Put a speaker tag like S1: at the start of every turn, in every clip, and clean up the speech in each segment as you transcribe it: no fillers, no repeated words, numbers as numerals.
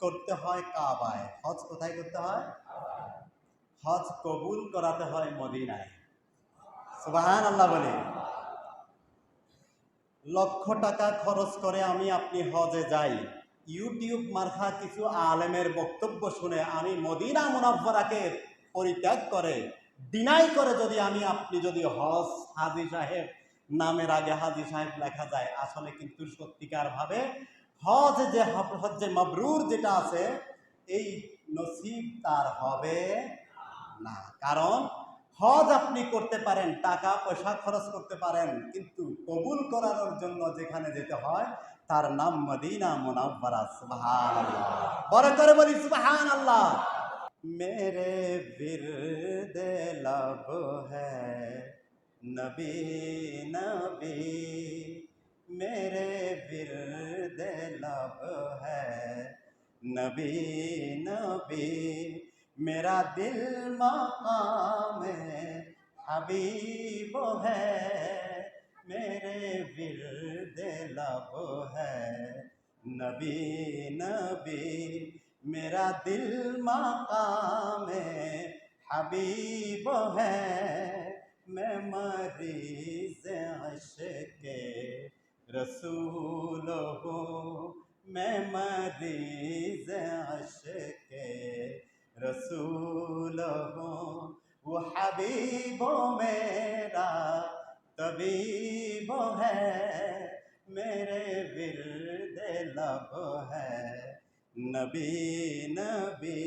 S1: করতে হয় কাবায়, হজ কোথায় করতে হয়? হজ কবুল করাতে হয় মদিনায়। সুবহানাল্লাহ বলি। লক্ষ টাকা খরচ করে আমি আপনি হজে যাই, ইউটিউব মার্কা কিছু আলেমের বক্তব্য শুনে আমি মদিনা মুনাফফারাকে পরিত্যাগ করে, ডিনাই করে যদি আমি আপনি যদি হজ হাজী সাহেব নামের আগে হাজী সাহেব লেখা যায়, আসলে কিন্তু সত্যিকার ভাবে হজ যে হজ্জে মাবরুর যেটা আছে এই নসিব তার হবে না। কারণ হজ আপনি করতে পারেন, টাকা পয়সা খরচ করতে পারেন, কিন্তু কবুল করানোর জন্য যেখানে যেতে হয় তার নাম মদিনা মুনাওয়ারা। সুবহানাল্লাহ, বড় করে বলি সুবহানাল্লাহ। মেরে বিরদে लब है नबी नबी, मेरे बिरदे लब है नबी नबी, मेरा दिल मकाम हबीब है, मेरे बिरदे लब है नबी नबी, मेरा दिल मकाम हबीब है, मैं मरीज़ इश्क़ रसूल हूँ, मैं मरीज़ इश्क़ रसूल हूँ, वो हबीब मेरा तबीब है, मेरे विरदे लब है नबी नबी,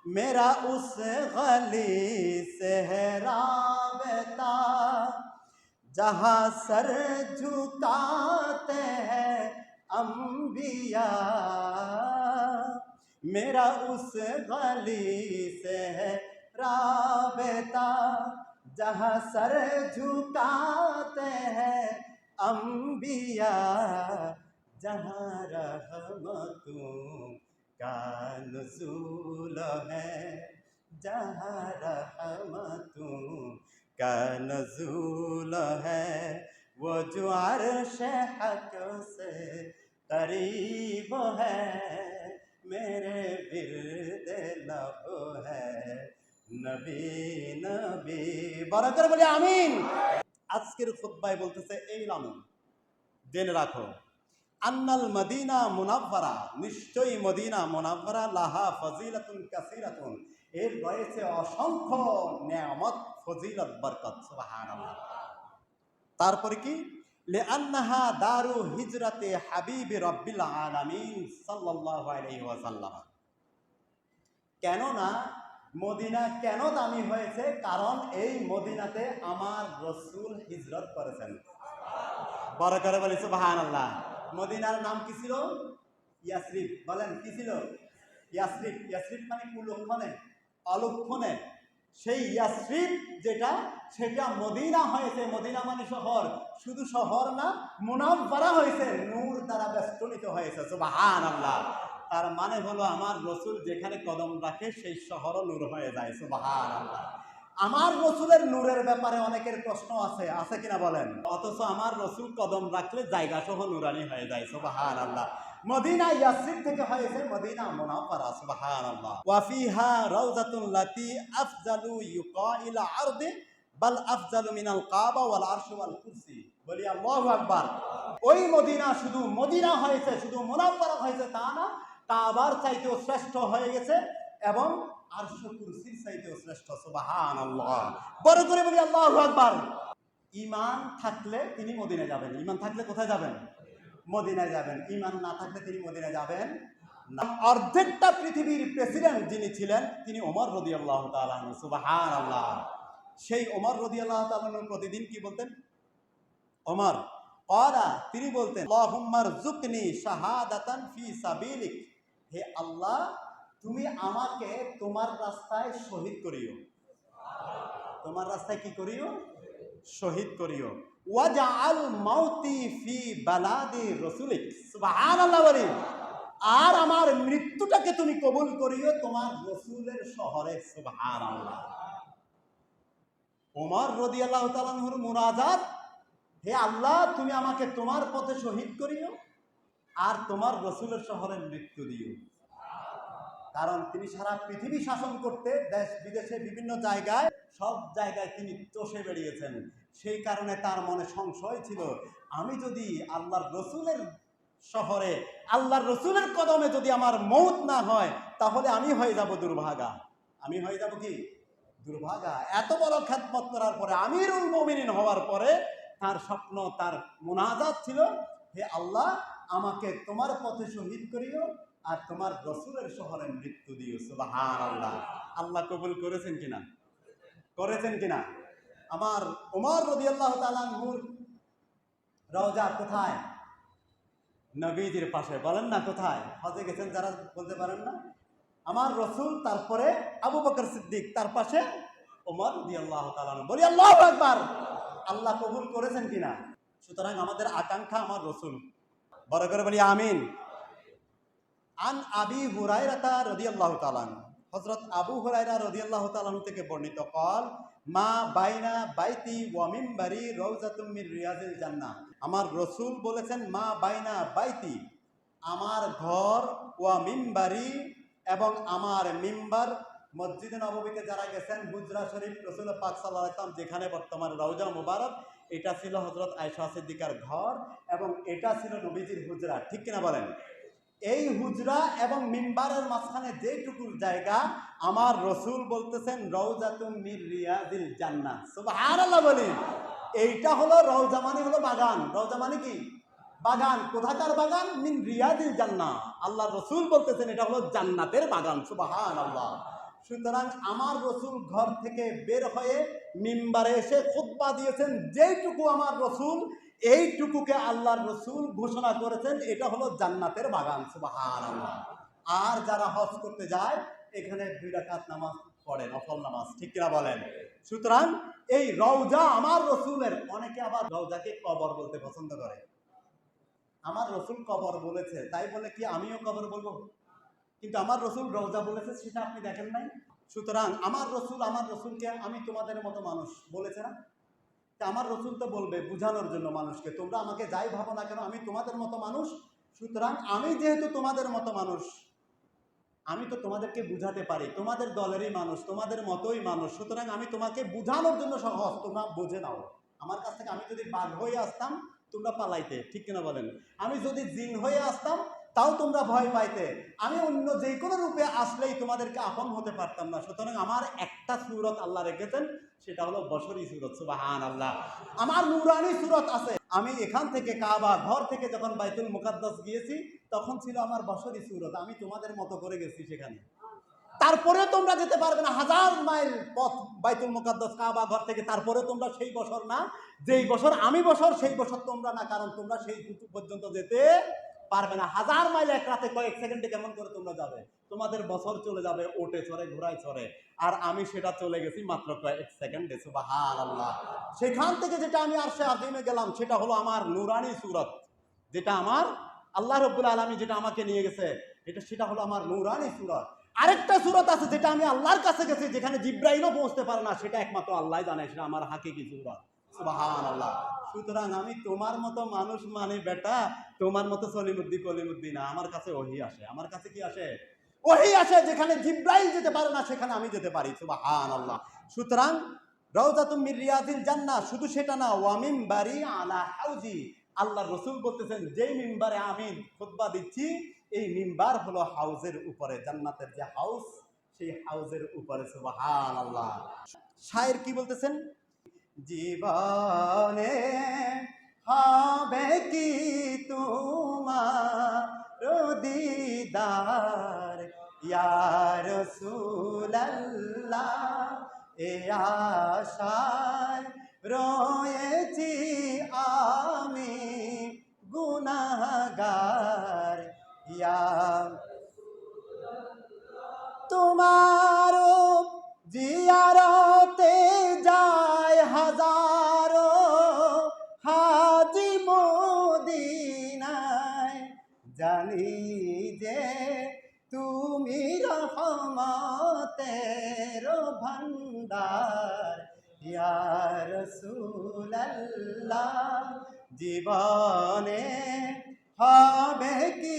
S1: मेरा उस गली से है राबता जहाँ सर झुकाते हैं अंबिया, मेरा उस गली से है राबता जहाँ सर झुकाते हैं अंबिया, जहाँ रहमतों का नुज़ूल है, जहाँ रहमतों का नुज़ूल है, वो जो अर्श हक से करीब है, मेरे बिरदे लब है नबी नबी। বড় করে বলি আমিন। আজকের খুতবায় বলতেছে এই লামু জেনে রাখো, আন্নাল মদিনা মুনাওয়ারা, নিশ্চয়ই মদিনা মুনাওয়ারা, লাহা ফজিলাতুন কাসীরাতুন, এর রয়েছে অসংখ্য নেয়ামত, ফজিলত, বরকত। সুবহানাল্লাহ। তারপরে কি? লিআন্নাহা দারু হিজরাতে হাবিবি রাব্বিল আলামিন সাল্লাল্লাহু আলাইহি ওয়াসাল্লাম। কেননা মদিনা কেন দামি হয়েছে? কারণ এই মদিনাতে আমার রাসূল হিজরত করেছেন। বড় করে বলি সুবহানাল্লাহ। মদিনার নাম কি ছিল? ইয়াসরিব। বলেন কি ছিল? ইয়াসরিব। ইয়াসরিব মানে কুলক্ষণে, অলক্ষণে। সেই ইয়াসরিব যেটা, সেটা মদিনা হয়েছে। মদিনা মানে শহর, শুধু শহর না, মুনাওয়ারা হয়েছে, নূর দ্বারা বেষ্টনীত হয়েছে। সুবহানাল্লাহ। তার মানে হলো আমার রাসূল যেখানে কদম রাখে সেই শহরও নূর হয়ে যায়। সুবহানাল্লাহ। আমার রাসূলের নূরের ব্যাপারে অনেকের প্রশ্ন আছে, আছে কিনা বলেন? অথচ আমার রাসূল কদম রাখলে জায়গা সহ নূরানি হয়ে যায়। সুবহানাল্লাহ। মদিনা ইয়াসরিব থেকে হয়েছে মদিনা মুনাওয়ারা। সুবহানাল্লাহ। ওয়া ফিহা রাউযাতুন লাতি আফজালু ইউকাইল আরদি বাল আফজালু মিনাল কাবা ওয়াল আরশ ওয়াল কুরসি। বলি আল্লাহু আকবার। ওই মদিনা শুধু মদিনা হয়েছে, শুধু মুনাওয়ারা হয়েছে তা না, কাবার চাইতেও শ্রেষ্ঠ হয়ে গেছে এবং আরশ কুরসির চাইতেও শ্রেষ্ঠ। সুবহানাল্লাহ। বড় করে বলি আল্লাহু আকবার। ঈমান থাকলে তিনি মদিনায় যাবেন। ঈমান থাকলে কোথায় যাবেন? মদিনায় যাবেন। ঈমান না থাকলে তিনি মদিনায় যাবেন না। অর্ধেকটা পৃথিবীর প্রেসিডেন্ট যিনি ছিলেন তিনি ওমর রাদিয়াল্লাহু তাআলা আনহু। সুবহানাল্লাহ। সেই ওমর রাদিয়াল্লাহু তাআলা আনহু প্রতিদিন কি বলতেন? ওমর ক্বালা, তিনি বলতেন, আল্লাহুম্মা রযুকনি শাহাদাতান ফি সাবিলিক, হে আল্লাহ তুমি আমাকে তোমার রাস্তায় শহীদ করিও। তোমার রাস্তায় কি করিও? শহীদ করিও। ওয়াজআল মাউতি ফি বালাদি রাসূলিক। সুবহানাল্লাহ বলি। আর আমার মৃত্যুটাকে তুমি কবুল করিও তোমার রাসূলের শহরে। সুবহানাল্লাহ। ওমর রাদিয়াল্লাহু তাআলা আনহুর মুনাজাত, হে আল্লাহ তুমি আমাকে তোমার পথে শহীদ করিও আর তোমার রসুলের শহরে মৃত্যু দিও। কারণ তিনি সারা পৃথিবী শাসন করতে, দেশ বিদেশে বিভিন্ন জায়গায়, সব জায়গায় তিনি চষে বেরিয়েছেন। সেই কারণে তার মনে সংশয় ছিল, আমি যদি আল্লাহর রসুলের শহরে, আল্লাহর রসুলের কদমে যদি আমার মৌত না হয়, তাহলে আমি হয়ে যাব দুর্ভাগা। আমি হয়ে যাব কি? দুর্ভাগা। এত বড় খেদমত করার পরে, আমিরুল মুমিনিন হওয়ার পরে তার স্বপ্ন, তার মুনাজাত ছিল, হে আল্লাহ, আমাকে তোমার পথে শহীদ করিও আর তোমার রসুলের শহরে মৃত্যু দিও। সুবহানাল্লাহ। আল্লাহ কবুল করেছেন কিনা? করেছেন কিনা? আমার ওমর রাদিয়াল্লাহু তাআলা আনহুর রওজা কোথায়? নবীজির পাশে। বলেন না কোথায়? হজে গেছেন যারা, বলতে পারেন না? আমার রসুল, তারপরে আবু বকর সিদ্দিক, তার পাশে ওমর রাদিয়াল্লাহু তাআলা আনহু। বলি আল্লাহু আকবার। আল্লাহ কবুল করেছেন কিনা? সুতরাং আমাদের আকাঙ্ক্ষা আমার রসুল। বড় করে বলি আমিন। আন আবি হুরায়রা রাদিয়াল্লাহু তাআলা আনহু, হযরত আবু হুরায়রা রাদিয়াল্লাহু তাআলা আনহু থেকে বর্ণিত, কল মা বাইনা বাইতি ওয়া মিম্বারি রাউযাতুম মির রিয়াজিল জান্নাহ। আমার রাসূল বলেছেন, মা বাইনা বাইতি, আমার ঘর, ওয়া মিম্বারি, এবং আমার মিম্বার, মসজিদে নববীতে যারা গেছেন, হুজরা শরীফ, রাসূল পাক সাল্লাল্লাহু আলাইহি ওয়াসাল্লাম যেখানে বর্তমান রওজা মুবারক, এটা ছিল হযরত আয়েশা সিদ্দিকার ঘর এবং এটা ছিল নবীজির হুজরা। ঠিক কিনা বলেন? এই হুজরা এবং মিম্বারের মাঝখানে যেটুকুর জায়গা, আমার রসুল বলতেছেন রওজাতুম মির রিয়াজিল জান্নাহ। সুবহানাল্লাহ বলি। এইটা হলো রওজা, মানে হলো বাগান। রওজা মানে কি? বাগান। কোথাকার বাগান? মিন রিয়াজিল জান্নাহ। আল্লাহ রসুল বলতেছেন এটা হলো জান্নাতের বাগান। সুবহানাল্লাহ। সুতরাং আমার রসুল ঘর থেকে বের হয়ে মিম্বারে এসে খুতবা দিয়েছেন, যেইটুকু আমার রসুল, এইটুকুকে আল্লাহর রসুল ঘোষণা করেছেন এটা হলো জান্নাতের বাগান। সুবহানাল্লাহ। আর যারা হজ করতে যায়, এখানে 2 রাকাত নামাজ পড়ে, নফল নামাজ। ঠিক কিনা বলেন? সুতরাং এই রওজা আমার রসুলের। অনেকে আবার রওজাকে কবর বলতে পছন্দ করে। আমার রসুল কবর বলেছে, তাই বলে কি আমিও কবর বলবো? কিন্তু আমার রসুল রওজা বলেছে, সেটা আপনি দেখেন নাই। সুতরাং আমার রসুলকে আমি তোমাদের মতো মানুষ বলেছে না? আমার রসুল তো বলবে বুঝানোর জন্য মানুষকে, তোমরা আমাকে যাই ভাবো না কেন, আমি তোমাদের মতো মানুষ। সুতরাং আমি যেহেতু তোমাদের মতো মানুষ, আমি তো তোমাদেরকে বুঝাতে পারি, তোমাদের দলেরই মানুষ, তোমাদের মতোই মানুষ। সুতরাং আমি তোমাকে বুঝানোর জন্য সহজ, তোমরা বুঝে নাও। আমার কাছ থেকে আমি যদি বাঘ হয়ে আসতাম, তোমরা পালাইতে। ঠিক কিনা বলেন? আমি যদি জিন হয়ে আসতাম, তাও তোমরা ভয় পাইতে। আমি অন্য যে কোনো রূপে আসলেই তোমাদেরকে আপন হতে পারতাম না। সুতরাং আমার একটা সূরত আল্লাহ রেখেছেন, সেটা হলো বশরী সূরত। সুবহানাল্লাহ। আমার নূরানি সূরত আছে। আমি এখান থেকে কাবা ঘর থেকে যখন বাইতুল মুকাদ্দাস গিয়েছি, তখন ছিল আমার বশরী সূরত। আমি তোমাদের মতো করে গেছি সেখানে। তারপরে তোমরা যেতে পারবে না, 1000 মাইল পথ বাইতুল মুকাদ্দাস কাবা ঘর থেকে। তারপরে তোমরা সেই বছর না, যেই বছর আমি বছর, সেই বছর তোমরা না, কারণ তোমরা সেই ঋতু পর্যন্ত যেতে পারবে না। 1000 মাইল এক রাতে কয়েক সেকেন্ডে কেমন করে তোমরা যাবে? তোমাদের বছর চলে যাবে ওটে চড়ে, ঘোড়ায় চড়ে। আর আমি সেটা চলে গেছি মাত্র কয়েক সেকেন্ডে। সুবহানাল্লাহ। সেখান থেকে যেটা আমি আরশে আজিমে গেলাম, সেটা হলো আমার নূরানি সূরত। যেটা আমার আল্লাহ রাব্বুল আলামিন যেটা আমাকে নিয়ে গেছে, সেটা হলো আমার নূরানি সূরত। আরেকটা সূরত আছে যেটা আমি আল্লাহর কাছে গেছি, যেখানে জিব্রাইলও পৌঁছতে পারে না, সেটা একমাত্র আল্লাহ জানে, সেটা আমার হাকিকি সূরত। সুবহানাল্লাহ। সুতরাং আমি তোমার মতো মানুষ, মানে বেটা তোমার মতো সলিমুদ্দি কলিমুদ্দি না। আমার কাছে ওহী আসে। আমার কাছে কি আসে? ওহী আসে। যেখানে জিব্রাইল যেতে পারে না, সেখানে আমি যেতে পারি। সুবহানাল্লাহ। সুতরাং রওজাতুম মির রিয়াজিল জান্নাহ, শুধু সেটা না, ওয়া মিম্বারি আলা হাউজি। আল্লাহর রাসূল বলতেছেন, যেই মিম্বারে আমি খুতবা দিচ্ছি, এই মিম্বার হলো হাউজের উপরে, জান্নাতের যে হাউজ, সেই হাউজের উপরে। সুবহানাল্লাহ। শায়ের কি বলতেছেন? জীবনে হবে কি তোমার দিদার, ইয়া রাসূলুল্লাহ, এ আশায় রয়েছি আমি গুনাহগার, ইয়া তোমার জিয়ারতে যায় হাজারো হাজি মদিনায়, জানি যে তুমি রহমতের ভান্ডার, ইয়া রাসূলুল্লাহ, জীবনে হবে কি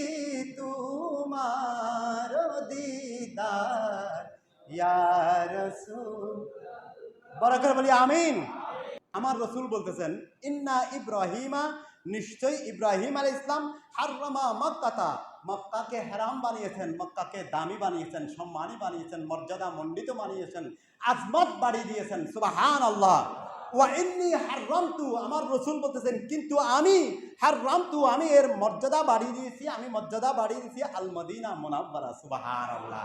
S1: তোমার দিদার ইয়া রাসূল। বড় করে বলি আমিন। আমার রসুল বলতেছেন ইন্না ইব্রাহিমা, নিশ্চয়ই ইব্রাহিম আলাইহিস সালাম হাররামা মক্কাতা, মক্কাকে হারাম বানিয়েছেন, মক্কাকে দামি বানিয়েছেন, সম্মানী বানিয়েছেন, মর্যাদা মণ্ডিত বানিয়েছেন, আজমত বাড়িয়ে দিয়েছেন। সুবহানাল্লাহ। ওয়া ইন্নী হাররামতু, আমার রসুল বলতেছেন কিন্তু আমি হাররামতু, আমি এর মর্যাদা বাড়িয়ে দিয়েছি, আমি মর্যাদা বাড়িয়ে দিয়েছি আল মদিনা মুনাওয়ারা। সুবহানাল্লাহ।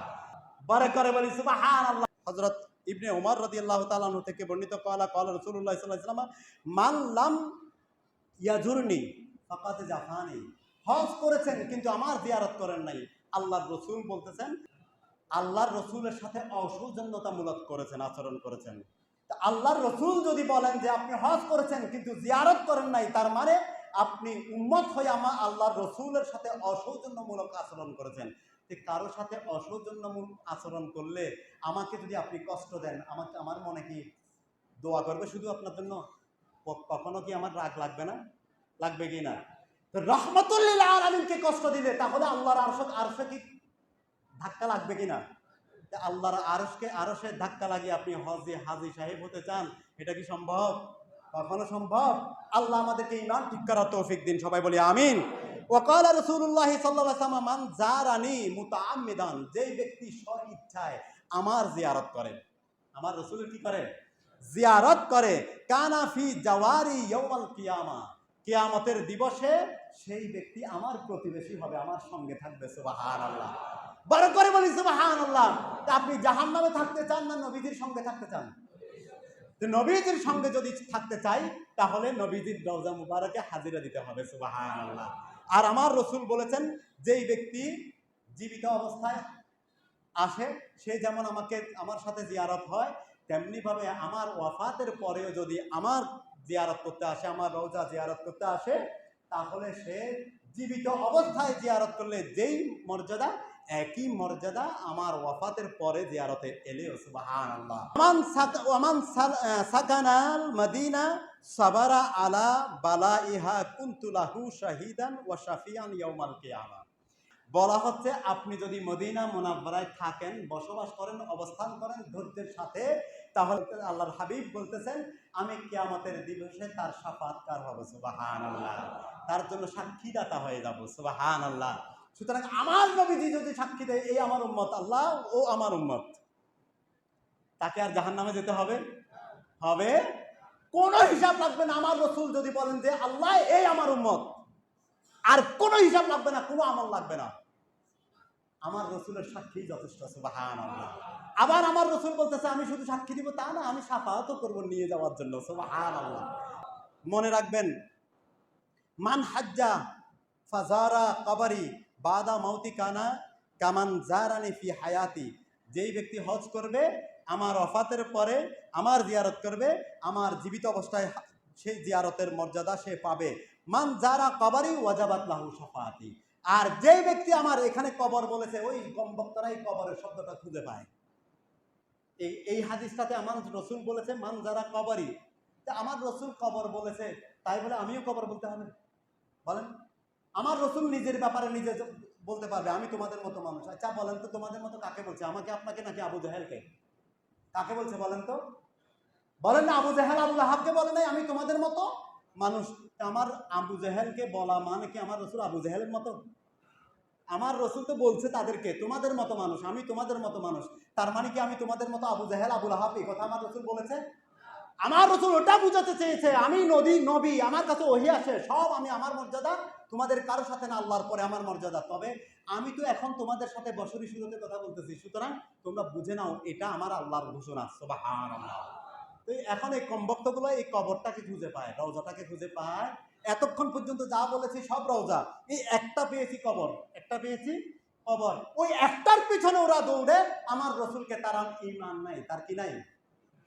S1: বড় করে বলি সুবহানাল্লাহ। হযরত ইবনে উমর রাদিয়াল্লাহু তাআলা আনহু থেকে বর্ণিত ক্বালা ক্বালা রাসূলুল্লাহ সাল্লাল্লাহু আলাইহি ওয়াসাল্লাম মান লাম ইয়াজুরনি ফাকাদ জাফানি। হজ করেছেন কিন্তু আমার জিয়ারত করেন নাই। আল্লাহর রাসূল বলতেছেন আল্লাহর রাসূলের সাথে অসৌজন্যতামূলক করেছেন, আচরণ করেছেন। তা আল্লাহর রাসূল যদি বলেন যে আপনি হজ করেছেন কিন্তু জিয়ারত করেন নাই, তার মানে আপনি উম্মত হয়ে আমার আল্লাহর রাসূলের সাথে অসৌজন্যমূলক আচরণ করেছেন। কারো সাথে অসৌজন্যমূলক আচরণ করলে আমাকে যদি আপনি কষ্ট দেন, আমাকে আমার মনে কি দোয়া করবে শুধু আপনার জন্য? কখনো কি আমার রাগ লাগবে না? লাগবে কি না? তো রহমাতুল লিল আলামিনকে কষ্ট দিলে তাহলে আল্লাহর আরশে কি ধাক্কা লাগবে কিনা? আল্লাহর আরশে ধাক্কা লাগিয়ে আপনি হাজী সাহেব হতে চান, এটা কি সম্ভব? কখনো সম্ভব? আল্লাহ আমাদেরকে ঈমান ঠিক করার তৌফিক দিন, সবাই বলি আমিন। ওয়াকাল রাসূলুল্লাহ সাল্লাল্লাহু আলাইহি ওয়াসাল্লাম মান জারানি মুতাআম্মিদান, যেই ব্যক্তি স্বইচ্ছায় আমার জিয়ারত করে, আমার রাসূলের কি করে? জিয়ারত করে, কানা ফি জাওয়ারি ইয়াউমাল কিয়ামা, কিয়ামতের দিবসে সেই ব্যক্তি আমার প্রতিবেশী হবে, আমার সঙ্গে থাকবে। সুবহানাল্লাহ। বড় করে বলি সুবহানাল্লাহ। আপনি জাহান্নামে থাকতে চান না নবীজির সঙ্গে থাকতে চান? তো নবীজির সঙ্গে যদি থাকতে চাই তাহলে নবীজির রওজা মুবারকে হাজিরা দিতে হবে। সুবহানাল্লাহ। আর আমার রাসূল বলেছেন যেই ব্যক্তি জীবিত অবস্থায় আসে সে যেমন আমার সাথে জিয়ারত হয়, তেমনি ভাবে আমার ওয়াফাতের পরেও যদি আমার জিয়ারত করতে আসে, আমার রওজা জিয়ারত করতে আসে, তাহলে সে জীবিত অবস্থায় জিয়ারত করলে যেই মর্যাদা, একই মর্যাদা আমার ওয়াফাতের পরে জিয়ারতে এলেও। সুবহানাল্লাহ। ওয়ামান সাকানাল মদিনা সাবারা আলা বালাইহা কুনতু লাহু শাহিদান ওয়া শাফিয়ান ইয়াউমাল কিয়ামা। বলা হচ্ছে আপনি যদি মদিনা মুনাওয়ারায় থাকেন, বসবাস করেন, অবস্থান করেন ধৈর্যের সাথে, তাহলে আল্লাহর হাবিব বলতেছেন আমি কিয়ামতের দিবসে তার শাফাআতকার হব। সুবহানাল্লাহ। তার জন্য সাক্ষীদাতা হয়ে যাব। সুবহানাল্লাহ। সুতরাং আমার নবীজি যদি সাক্ষী দেয় এই আমার উম্মত, আল্লাহ ও আমার উম্মত, তাকে আর জাহান্নামে যেতে হবে? হবে কোনো হিসাব লাগবে না। আমার রাসূল যদি বলেন যে আল্লাহ এই আমার উম্মত, আর কোনো হিসাব লাগবে না, কোনো আমল লাগবে না, আমার রাসূলের সাক্ষী যথেষ্ট। সুবহানাল্লাহ। আবার আমার রাসূল বলতেছে আমি শুধু সাক্ষী দিব তা না, আমি শাফাআতও করব নিয়ে যাওয়ার জন্য। সুবহানাল্লাহ। মনে রাখবেন মান হাজ্জা ফাজারা কবরি বাদা মাউতি কানা কামান জারানি ফি হায়াতি, যেই ব্যক্তি হজ করবে আমার ওয়াফাতের পরে আমার জিয়ারত করবে, আমার জীবিত অবস্থায় সেই জিয়ারতের মর্যাদা সে পাবে। মান জারা কবরি ওয়াজাবাত লাহু শাফাআতি, আর যেই ব্যক্তি আমার এখানে কবর বলেছে ওই বক্তারাই কবরের শব্দটা খুঁজে পায়। এই হাদিসটাতে আমার রাসূল বলেছে মান জারা কবরি, তা আমার রাসূল কবর বলেছে তাই বলে আমিও কবর বলতে হবে? বলেন, আমার রাসূল নিজের ব্যাপারে নিজে বলতে পারবে আমি তোমাদের মতো মানুষ। আচ্ছা বলেন তো তোমাদের মতো কাকে বলছে? আমাকে, আপনাকে, নাকি আবু জাহেলকে? কাকে বলছে বলেন তো? বলেন না আবু জাহেল আবু লাহাবকে বলে নাই আমি তোমাদের মতো মানুষ? আমার আবু জাহেলকে বলা মানে কি আমার রাসূল আবু জাহেলের মতো? আমার রাসূল তো বলছে তাদেরকে তোমাদের মতো মানুষ, আমি তোমাদের মতো মানুষ, তার মানে কি আমি তোমাদের মতো আবু জাহেল আবু লাহাব? এই কথা আমার রাসূল বলেছে? আমার রাসূল ওটা বুঝাতে চেয়েছে আমি নবী, আমার কাছে ওহী আসে সব, আমি আমার মর্যাদা তোমাদের কারোর সাথে না, আল্লাহর পরে আমার মর্যাদা। তবে আমি তো এখন তোমাদের সাথে বছরই শুরুতে কথা বলতেছি, সুতরাং তোমরা বুঝে নাও এটা আমার আল্লাহর ঘোষণা। সুবহানাল্লাহ। তো এখন এই কমবক্তগুলো এই কবরটাকে খুঁজে পায়, রওজাটাকে খুঁজে পায়। এতক্ষণ পর্যন্ত যা বলেছি সব রওজা, এই একটা পেয়েছি কবর, একটা পেয়েছি কবর, ওই একটার পিছনে ওরা দৌড়ে আমার রাসূলকে তারা ঈমান নাই, তার কি নাই?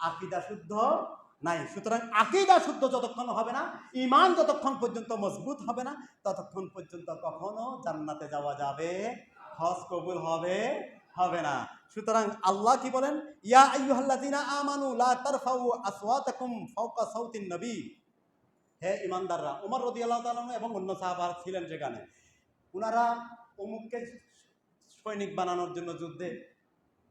S1: আকীদা শুদ্ধ নাই। সুতরাং আকীদা শুদ্ধ যতক্ষণ হবে না, ঈমান যতক্ষণ পর্যন্ত মজবুত হবে না, ততক্ষণ পর্যন্ত কখনো জান্নাতে যাওয়া যাবে, হজ কবুল হবে না। সুতরাং আল্লাহ কি বলেন? ইয়া আইয়ুহাল্লাযীনা আমানু লা তারফাউ আসওয়াতাকুম ফাওকা সাওতিন নবী, হে ইমানদাররা, ওমর রাদিয়াল্লাহু তাআলা এবং অন্য সাহাবা ছিলেন সেখানে, ওনারা অমুককে সৈনিক বানানোর জন্য যুদ্ধে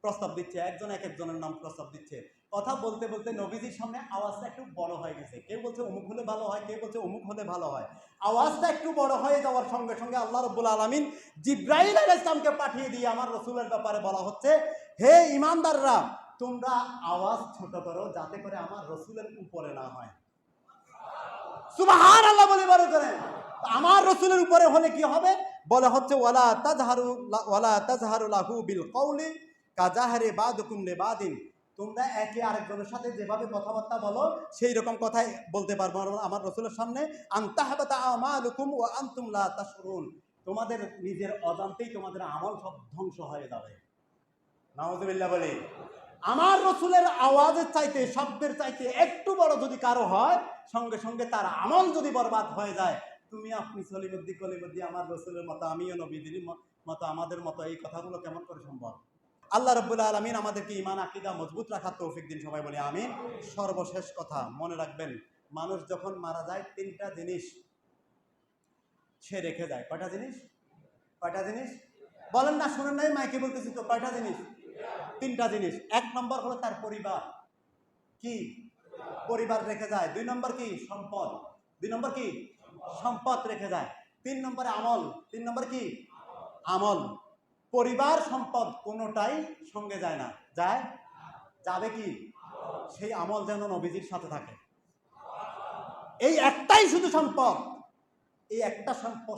S1: প্রস্তাব দিচ্ছে, একজন এক একজনের নাম প্রস্তাব দিচ্ছে। কথা বলতে বলতে নবীজির সামনে আওয়াজটা একটু বড় হয়ে গেছে। কেউ বলছে অমুক হলে ভালো হয়, কেউ বলছে অমুক হলে ভালো হয়। আওয়াজটা একটু বড় হয়ে যাওয়ার সঙ্গে সঙ্গে আল্লাহ রাব্বুল আলামিন জিবরাইল আলাইহিস সালামকে পাঠিয়ে দিয়ে আমার রাসূলের ব্যাপারে বলা হচ্ছে, হে ঈমানদাররা, তোমরা আওয়াজ ছোট করো যাতে করে আমার রাসূলের উপরে না হয়। সুবহানাল্লাহ বলে বড় করে। আমার রাসূলের উপরে হলে কি হবে? বলা হচ্ছে ওয়ালা তাজহারু লাহু বিল কওলি কাজাহরি বাদুকুম লিবাদিন। তোমরা একে আরেকজনের সাথে যেভাবে কথাবার্তা বলো সেই রকম কথাই বলতে পারবো আমার রাসূলের সামনে। আনতাহবাতা আমালুকুম ওয়া আনতুম লা তাশউরুন। তোমাদের নিজের অজান্তেই তোমাদের আমল সব ধ্বংস হয়ে যাবে। নাউযুবিল্লাহ বলে। আমার রাসূলের আওয়াজের চাইতে, শব্দের চাইতে একটু বড় যদি কারো হয়, সঙ্গে সঙ্গে তার আমল যদি বরবাদ হয়ে যায়, তুমি আপনি সলিমুদ্দি কলিমুদ্দি আমার রাসূলের মতো, আমিও নবীদের মতো, আমাদের মতো, এই কথাগুলো কেমন করে সম্ভব? আল্লাহ রাব্বুল আলামিন আমাদেরকে ঈমান আকীদা মজবুত রাখার তৌফিক দিন, সবাই বলি আমিন। সর্বশেষ কথা মনে রাখবেন, মানুষ যখন মারা যায় তিনটা জিনিস সে রেখে যায়। কয়টা জিনিস? কয়টা জিনিস বলেন না, শুনেন নাই? মাইকে বলতেছি তো, কয়টা জিনিস? তিনটা জিনিস। এক নম্বর হলো তার পরিবার। কি? পরিবার রেখে যায়। দুই নম্বর কি? সম্পদ। দুই নম্বর কি? সম্পদ রেখে যায়। তিন নম্বরে আমল। তিন নম্বর কি? আমল। পরিবার সম্পদ কোনোটাই সঙ্গে যায় না। যায়? যাবে কি? সেই আমল যেন নবীজির সাথে থাকে। এই একটাই শুধু সম্পদ, এই একটা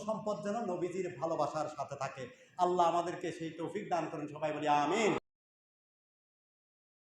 S1: সম্পদ যেন নবীজির ভালোবাসার সাথে থাকে। আল্লাহ আমাদেরকে সেই তৌফিক দান করেন, সবাই বলি আমিন।